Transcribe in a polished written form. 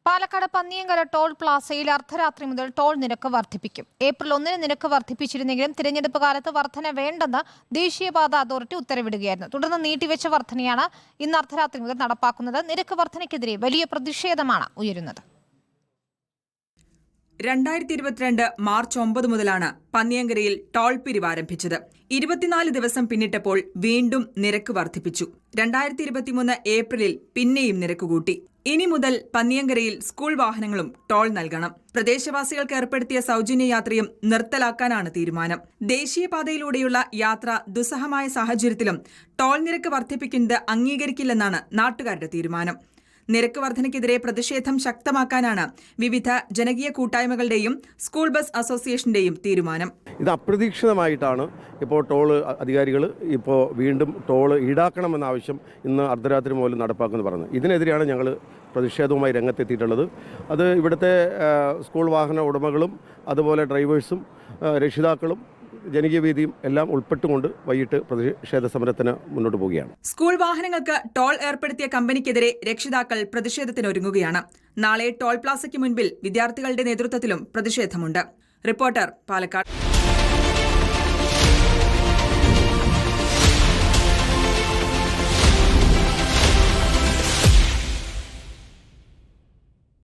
Palakkad Panniyankara toll പ്ലാസയിൽ അർദ്ധരാത്രി മുതൽ toll നിരക്ക് വർദ്ധിപ്പിക്കും. ഏപ്രിൽ 1 നിരക്ക് വർദ്ധിപ്പിച്ചിരുന്നെങ്കിലും തിരഞ്ഞെടുപ്പ് കാലത്ത് വർധന വേണ്ടെന്ന് ദേശീയപാത അതോറിറ്റി ഉത്തരവിടുകയായിരുന്നു. തുടർന്ന് നീട്ടിവെച്ച വർധനയാണ് ഇന്ന് അർദ്ധരാത്രി മുതൽ നടപ്പാക്കുന്നത്. നിരക്ക് വർധനയ്ക്കെതിരെ വലിയ പ്രതിഷേധമാണ് ഉയരുന്നത്. 2022 മാർച്ച് 9 മുതലാണ് പന്നിയങ്കരയിൽ ടോൾ പിരിവ് ആരംഭിച്ചത്. 24 ദിവസം പിന്നിട്ടപ്പോൾ വീണ്ടും നിരക്ക് വർദ്ധിപ്പിച്ചു. 2023 ഏപ്രിലിൽ പിന്നെയും നിരക്ക് കൂട്ടി. ഇനി മുതൽ പന്നിയങ്കരയിൽ സ്കൂൾ വാഹനങ്ങളും ടോൾ നൽകണം. പ്രദേശവാസികൾക്ക് ഏർപ്പെടുത്തിയ സൗജന്യ യാത്രയും നിർത്തലാക്കാനാണ് തീരുമാനം. ദേശീയപാതയിലൂടെയുള്ള യാത്ര ദുസ്സഹമായ സാഹചര്യത്തിലും ടോൾ നിരക്ക് വർദ്ധിപ്പിക്കുന്നത് അംഗീകരിക്കില്ലെന്നാണ് നാട്ടുകാരുടെ തീരുമാനം. നിരക്ക് വർധനയ്ക്കെതിരെ പ്രതിഷേധം ശക്തമാക്കാനാണ് വിവിധ ജനകീയ കൂട്ടായ്മകളുടെയും സ്കൂൾ ബസ് അസോസിയേഷന്റെയും തീരുമാനം. ഇത് അപ്രതീക്ഷിതമായിട്ടാണ് ഇപ്പോൾ ടോൾ അധികാരികൾ വീണ്ടും ടോൾ ഈടാക്കണമെന്ന ആവശ്യം ഇന്ന് അർദ്ധരാത്രി മുതൽ നടപ്പാക്കുമെന്ന് പറഞ്ഞു. ഇതിനെതിരെയാണ് ഞങ്ങൾ പ്രതിഷേധവുമായി രംഗത്തെത്തിയിട്ടുള്ളത്. അത് ഇവിടുത്തെ സ്കൂൾ വാഹന ഉടമകളും അതുപോലെ ഡ്രൈവേഴ്സും രക്ഷിതാക്കളും ജനകീയ വേദിയും എല്ലാം ഉൾപ്പെട്ടുകൊണ്ട് വൈകിട്ട് പ്രതിഷേധ സമരത്തിന് മുന്നോട്ട് പോവുകയാണ്. സ്കൂൾ വാഹനങ്ങൾക്ക് ടോൾ ഏർപ്പെടുത്തിയ കമ്പനിക്കെതിരെ രക്ഷിതാക്കൾ പ്രതിഷേധത്തിനൊരുങ്ങുകയാണ്. നാളെ ടോൾ പ്ലാസയ്ക്ക് മുൻപിൽ വിദ്യാർത്ഥികളുടെ നേതൃത്വത്തിലും പ്രതിഷേധമുണ്ട്. റിപ്പോർട്ടർ, പാലക്കാട്.